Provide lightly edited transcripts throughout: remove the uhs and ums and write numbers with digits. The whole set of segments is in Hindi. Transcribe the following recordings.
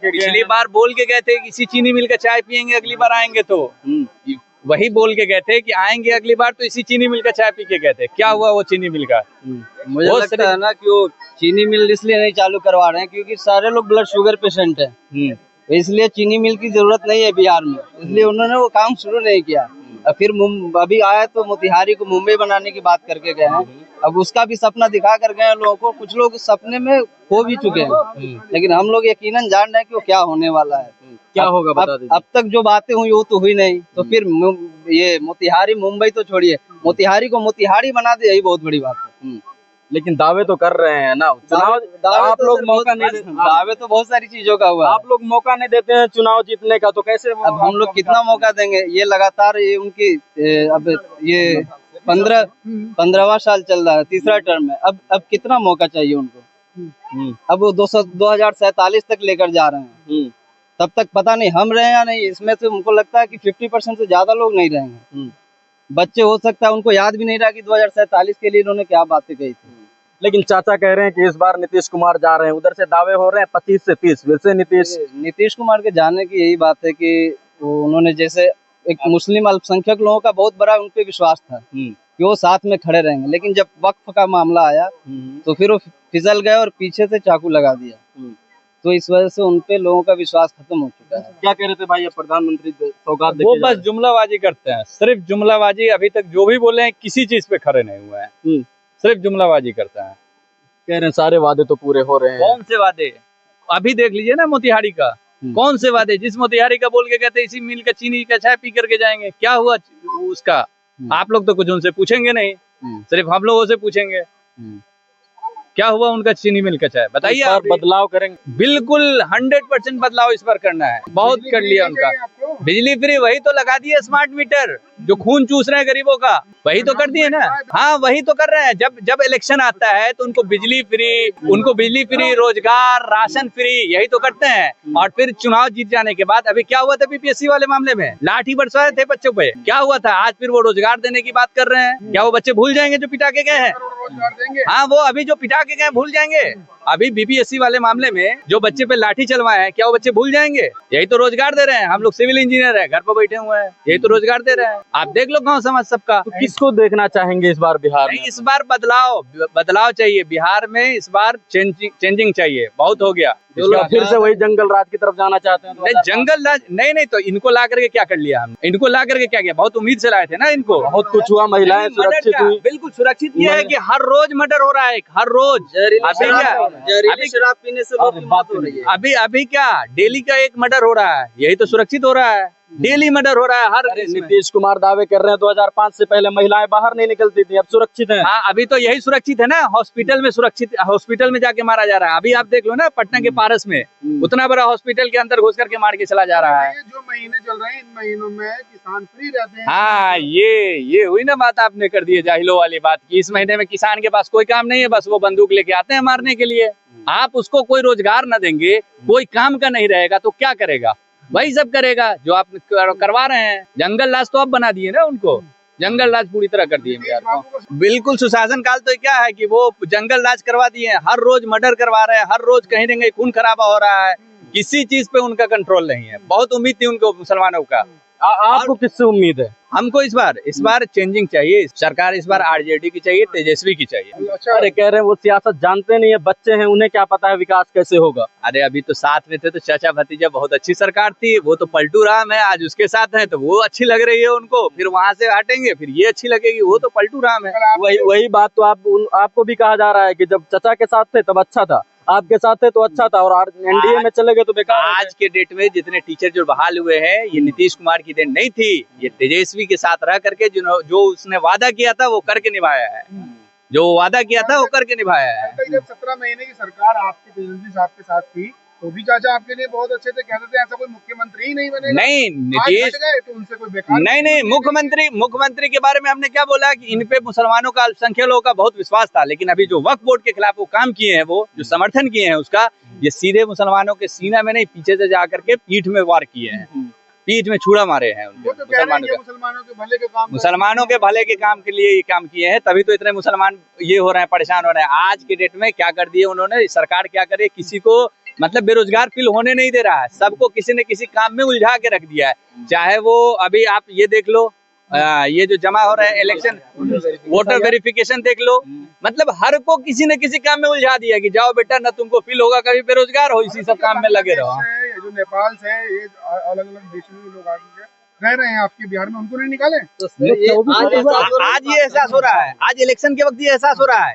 पिछली बार बोल के गए थे किसी चीनी मिल का चाय पियेंगे अगली बार आएंगे तो वही बोल के गए थे कि आएंगे अगली बार, तो इसी चीनी मिल का चाय पी के गए थे। क्या हुआ वो चीनी मिल का? मुझे लगता है ना कि वो चीनी मिल इसलिए नहीं चालू करवा रहे हैं क्योंकि सारे लोग ब्लड शुगर पेशेंट है, इसलिए चीनी मिल की जरूरत नहीं है बिहार में, इसलिए उन्होंने वो काम शुरू नहीं किया। और फिर अभी आया तो मोतिहारी को मुंबई बनाने की बात करके गए हैं। अब उसका भी सपना दिखा कर गए लोगों को, कुछ लोग सपने में खो भी चुके हैं, लेकिन हम लोग यकीनन जान रहे हैं कि वो क्या होने वाला है, क्या होगा बता दीजिए। अब तक जो बातें हुई वो तो हुई नहीं, तो फिर ये मोतिहारी मुंबई तो छोड़िए, मोतिहारी को मोतिहारी बना दे, यही बहुत बड़ी बात है। लेकिन दावे तो कर रहे हैं ना, चुनाव आप लोग मौका नहीं देते। दावे तो बहुत सारी चीजों का हुआ, आप लोग मौका नहीं देते हैं चुनाव जीतने का, तो कैसे? अब हम लोग कितना मौका देंगे? ये लगातार ये उनकी अब ये 15वां साल चल रहा है, तीसरा टर्म है। अब कितना मौका चाहिए उनको? अब वो 2047 तक लेकर जा रहे हैं, तब तक पता नहीं हम रहे या नहीं। इसमें से हमको लगता है कि 50% से ज्यादा लोग नहीं रहेंगे। बच्चे हो सकता है उनको याद भी नहीं रहा कि 2047 के लिए इन्होंने क्या बातें कही थी। लेकिन चाचा कह रहे हैं कि इस बार नीतीश कुमार जा रहे हैं, उधर से दावे हो रहे हैं 25 से 30। वैसे नीतीश कुमार के जाने की यही बात है कि उन्होंने जैसे एक मुस्लिम अल्पसंख्यक लोगों का बहुत बड़ा उन पे विश्वास था कि वो साथ में खड़े रहेंगे, लेकिन जब वक्फ का मामला आया तो फिर वो फिसल गए और पीछे से चाकू लगा दिया, तो इस वजह से उनपे लोगों का विश्वास खत्म हो चुका है। क्या कह रहे थे भाई, ये प्रधानमंत्री सौगात वो बस जुमलाबाजी करते हैं, सिर्फ जुमलाबाजी। अभी तक जो भी बोले हैं किसी चीज पे खड़े नहीं हुए हैं, सिर्फ जुमलाबाजी करते हैं। कह रहे हैं सारे वादे तो पूरे हो रहे हैं। कौन से वादे? अभी देख लीजिए ना मोतिहारी का, कौन से वादे? जिस मोतिहारी का बोल के कहते इसी मिल का चीनी का चाय पी करके जाएंगे, क्या हुआ उसका? आप लोग तो कुछ उनसे पूछेंगे नहीं, सिर्फ हम लोगों से पूछेंगे क्या हुआ उनका चीनी मिल का चाय, बताइए। आप बदलाव करेंगे? बिल्कुल 100% बदलाव इस बार करना है। बहुत कर लिया उनका। बिजली फ्री वही तो लगा दिए, स्मार्ट मीटर जो खून चूस रहे हैं गरीबों का, वही तो कर दिए ना। हाँ वही तो कर रहे हैं। जब इलेक्शन आता है तो उनको बिजली फ्री, रोजगार, राशन फ्री, यही तो करते हैं। और फिर चुनाव जीत जाने के बाद अभी क्या हुआ था बीपीएससी वाले मामले में? लाठी बरसाए थे बच्चों पे, क्या हुआ था? आज फिर वो रोजगार देने की बात कर रहे हैं। क्या वो बच्चे भूल जाएंगे जो पिटा के गए हैं? हाँ वो अभी जो पिटा के गए भूल जाएंगे? अभी बीपीएससी वाले मामले में जो बच्चे पे लाठी चलवाए हैं, क्या वो बच्चे भूल जाएंगे? यही तो रोजगार दे रहे हैं। हम लोग सिविल इंजीनियर है, घर पर बैठे हुए हैं, यही तो रोजगार दे रहे हैं। आप देख लो गाँव समाज सबका। तो किसको देखना चाहेंगे इस बार बिहार में? इस बार बदलाव चाहिए बिहार में, इस बार चेंजिंग चाहिए, बहुत हो गया। फिर से वही जंगल राज की तरफ जाना चाहते हैं? नहीं जंगल राज नहीं, तो इनको ला करके क्या कर लिया हमने? इनको ला करके क्या किया? बहुत उम्मीद से लाए थे ना इनको, बहुत कुछ हुआ, महिलाएं सुरक्षित हुई। बिल्कुल सुरक्षित ये है कि हर रोज मर्डर हो रहा है, हर रोज। अभी शराब पीने से बात हो रही है। अभी क्या डेली का एक मर्डर हो रहा है, यही तो सुरक्षित हो रहा है। डेली मर्डर हो रहा है हर। नीतीश कुमार दावे कर रहे हैं 2005 से पहले महिलाएं बाहर नहीं निकलती थी, अब सुरक्षित है। हाँ अभी तो यही सुरक्षित है ना, हॉस्पिटल में सुरक्षित, हॉस्पिटल में जाके मारा जा रहा है। अभी आप देख लो ना पटना के पारस में, उतना बड़ा हॉस्पिटल के अंदर घुस करके मार के चला जा रहा है। जो महीने चल रहे हैं इन महीनों में किसान फ्री रहते हैं। हाँ ये हुई ना बात आपने कर दी है जाहिलों वाली बात की। इस महीने में किसान के पास कोई काम नहीं है, बस वो बंदूक लेके आते हैं मारने के लिए। आप उसको कोई रोजगार न देंगे, कोई काम का नहीं रहेगा तो क्या करेगा? वही सब करेगा जो आप करवा रहे हैं। जंगल राज तो आप बना दिए ना उनको, जंगल राज पूरी तरह कर दिए बिहार को। बिल्कुल सुशासन काल तो क्या है कि वो जंगल राज करवा दिए, हर रोज मर्डर करवा रहे हैं, हर रोज कहीं न कहीं खून खराबा हो रहा है, किसी चीज पे उनका कंट्रोल नहीं है। बहुत उम्मीद थी उनको मुसलमानों का। आपको किससे उम्मीद है? हमको इस बार चेंजिंग चाहिए। सरकार इस बार आरजेडी की चाहिए, तेजस्वी की चाहिए। अरे कह रहे हैं वो सियासत जानते नहीं है, बच्चे हैं, उन्हें क्या पता है विकास कैसे होगा। अरे अभी तो साथ में थे तो चाचा भतीजा, बहुत अच्छी सरकार थी। वो तो पलटू राम है, आज उसके साथ है तो वो अच्छी लग रही है उनको, फिर वहां से हटेंगे फिर ये अच्छी लगेगी। वो तो पलटू राम है। वही बात तो आपको भी कहा जा रहा है कि जब चाचा के साथ थे तब अच्छा था, आपके साथ है तो अच्छा था, और एनडीए में चले गए तो बेकार। आज के डेट में जितने टीचर जो बहाल हुए हैं, ये नीतीश कुमार की देन नहीं थी, ये तेजस्वी के साथ रह करके जो उसने वादा किया था वो करके निभाया है। जो वादा किया था वो करके निभाया है। जब 17 महीने की सरकार आपके तेजस्वी साहब के साथ थी तो भी चाचा आपके लिए बहुत अच्छे थे, कहते थे ऐसा कोई मुख्यमंत्री ही नहीं बनेगा। नहीं नीतीश तो उनसे कोई बेकार नहीं मुख्यमंत्री के बारे में हमने क्या बोला कि इन पे मुसलमानों का, अल्पसंख्यक लोगों का बहुत विश्वास था, लेकिन अभी जो वक्फ बोर्ड के खिलाफ वो काम किए हैं, वो जो समर्थन किए हैं उसका, ये सीधे मुसलमानों के सीना में नहीं, पीछे से जाकर के पीठ में वार किए हैं, पीठ में छुरा मारे हैं उनके। मुसलमानों के भले के काम के लिए ये काम किए हैं, तभी तो इतने मुसलमान ये हो रहे हैं, परेशान हो रहे हैं। आज के डेट में क्या कर दिए उन्होंने, सरकार क्या करे, किसी को मतलब बेरोजगार फील होने नहीं दे रहा है, सबको किसी न किसी काम में उलझा के रख दिया है। चाहे वो अभी आप ये देख लो, ये जो जमा हो रहा है इलेक्शन वोटर वेरिफिकेशन देख लो, मतलब हर को किसी न किसी काम में उलझा दिया कि जाओ बेटा, ना तुमको फील होगा कभी बेरोजगार हो, इसी सब काम में लगे रहो। ये जो नेपाल से ये अलग अलग देशों में लोग आके रह रहे हैं आपके बिहार में, उनको नहीं निकाले? आज ये एहसास हो रहा है, आज इलेक्शन के वक्त ये एहसास हो रहा है।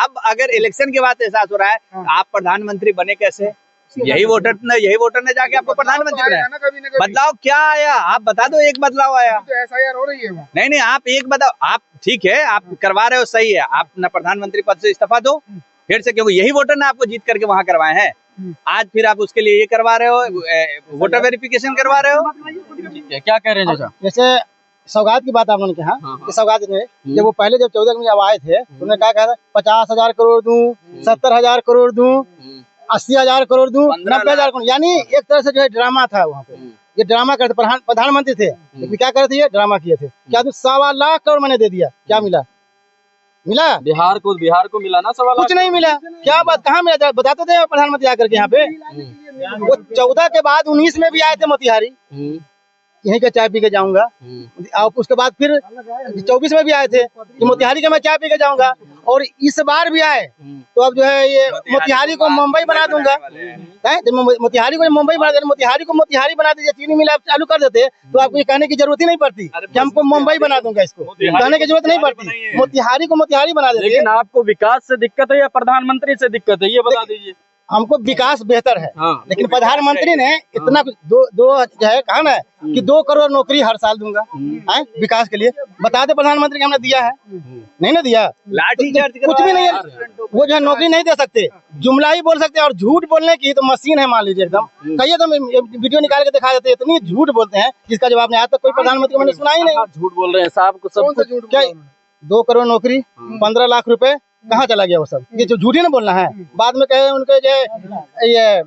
अब अगर इलेक्शन के बाद एहसास हो रहा है, आप प्रधानमंत्री बने कैसे? यही वोटर ने जाके आपको प्रधानमंत्री बनाया। बदलाव क्या आया आप बता दो, एक बदलाव आया तो SIR हो रही है वहाँ। नहीं, आप एक बताओ। आप ठीक है, आप करवा रहे हो, सही है, आप ना प्रधानमंत्री पद से इस्तीफा दो फिर से, क्योंकि यही वोटर ने आपको जीत करके वहां करवाए हैं। आज फिर आप उसके लिए ये करवा रहे हो, वोटर वेरिफिकेशन करवा रहे हो। क्या कह रहे हैं चाचा? जैसे सौगात की बात आपने कहा कि सौगात ने जब वो पहले जब 14 में जब आए थे, उन्होंने क्या कहा था, 50,000 करोड़ दूं, 70,000 करोड़ दूं, 80,000 करोड़ दूं, 90,000 करोड़, यानी एक तरह से जो है ड्रामा था वहाँ पे। ये ड्रामा करते, प्रधानमंत्री थे लेकिन क्या करे थे, ये ड्रामा किए थे। क्या 1.25 लाख करोड़ मैंने दे दिया, क्या मिला? बिहार को मिला ना 1.25 लाख? कुछ नहीं मिला। क्या बात, कहाँ मिला बताते थे प्रधानमंत्री आकर के यहाँ पे? वो 14 के बाद 19 में भी आए थे मोतिहारी, यहीं का चाय पी के जाऊंगा। और उसके बाद फिर 24 में भी आए थे कि मोतिहारी का मैं चाय पी के जाऊंगा, और इस बार भी आए तो अब जो है ये मोतिहारी को मुंबई बना दूंगा। मोतिहारी को मुंबई बना दे, मोतिहारी को मोतिहारी बना दीजिए, चीनी मिल आप चालू कर देते तो आपको ये कहने की जरूरत ही नहीं पड़ती कि हमको मुंबई बना दूंगा। इसको कहने की जरूरत नहीं पड़ती, मोतिहारी को मोतिहारी बना देते। लेकिन आपको विकास से दिक्कत है या प्रधानमंत्री से दिक्कत है, ये बता दीजिए। हमको विकास बेहतर है, लेकिन प्रधानमंत्री ने इतना कुछ दो जो है कहा ना कि 2 करोड़ नौकरी हर साल दूंगा विकास के लिए। बता दे प्रधानमंत्री हमने दिया है? नहीं ना दिया, लाठी चार्ज कुछ भी नहीं है। वो जो है नौकरी नहीं दे सकते, जुमला ही बोल सकते हैं, और झूठ बोलने की तो मशीन है मान लीजिए एकदम। कहिए तो वीडियो निकाल के दिखा देते, इतनी झूठ बोलते हैं जिसका जवाब नहीं। आज तक कोई प्रधानमंत्री मैंने सुना ही नहीं। झूठ बोल रहे हैं साहब को सब। क्या 2 करोड़ नौकरी, 15 लाख रुपए कहाँ चला गया वो सब? ये जो झूठी ना बोलना है। बाद में कहे उनके जो ये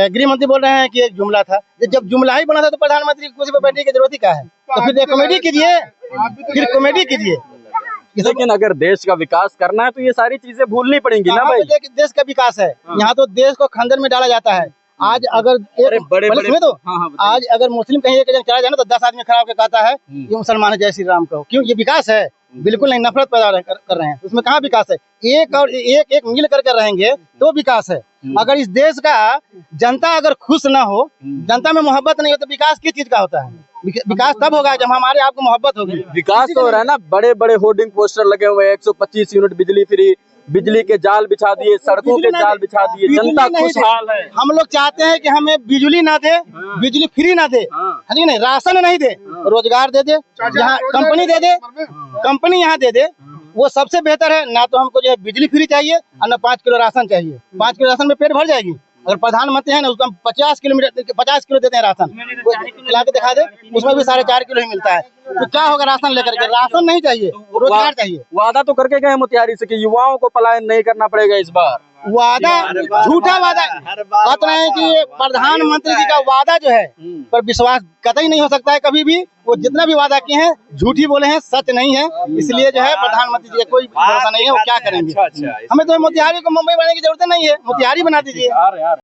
गृह मंत्री बोल रहे हैं कि एक जुमला था। जब जुमला ही बना था तो प्रधानमंत्री की कुर्सी पर बैठने की जरूरत ही क्या है? तो फिर कॉमेडी कीजिए, फिर कॉमेडी कीजिए। लेकिन अगर देश का विकास करना है तो ये सारी चीजें भूलनी पड़ेंगी ना भाई। देश का विकास है, यहाँ तो देश को खंडर में डाला जाता है। आज अगर आज अगर मुस्लिम कहीं एक जगह चला जाए ना तो 10 आदमी खड़ा होकर कहता है ये मुसलमान है, जय श्री राम कहो। क्यों? ये विकास है? बिल्कुल नहीं, नफरत पैदा कर रहे हैं। उसमें कहाँ विकास है? एक और एक मिल करके रहेंगे तो विकास है। अगर इस देश का जनता अगर खुश ना हो, जनता में मोहब्बत नहीं हो, तो विकास किस चीज का होता है? विकास तब होगा जब हमारे आपको मोहब्बत होगी। विकास तो हो रहा है ना, बड़े बड़े होर्डिंग पोस्टर लगे हुए हैं, 125 यूनिट बिजली फ्री, बिजली के जाल बिछा दिए, सड़कों के जाल बिछा दिए, जनता खुशहाल है। हम लोग चाहते हैं कि हमें बिजली ना दे, बिजली फ्री ना दे, नहीं राशन नहीं दे, रोजगार दे दे, यहाँ कंपनी दे दे, कंपनी यहाँ दे दे, वो सबसे बेहतर है। ना तो हमको जो है बिजली फ्री चाहिए और ना 5 किलो राशन चाहिए। 5 किलो राशन में पेट भर जाएगी। अगर प्रधानमंत्री है ना, उसको हम 50 किलो देते हैं राशन, खिला के दिखा दे, उसमें भी 4.5 किलो ही मिलता है। तो क्या होगा राशन लेकर के? राशन नहीं चाहिए, रोजगार चाहिए। वादा तो करके गए मोतिहारी से कि युवाओं को पलायन नहीं करना पड़ेगा इस बार। वादा झूठा वादा बात रहे हैं कि प्रधानमंत्री जी का वादा जो है पर विश्वास कतई नहीं हो सकता है कभी भी। वो जितना भी वादा किए हैं झूठी बोले हैं, सच नहीं है। इसलिए जो है प्रधानमंत्री जी कोई भरोसा नहीं है, वो क्या करेंगे। हमें तो मोतिहारी को मुंबई बनाने की जरूरत नहीं है, मोतिहारी बना दीजिए।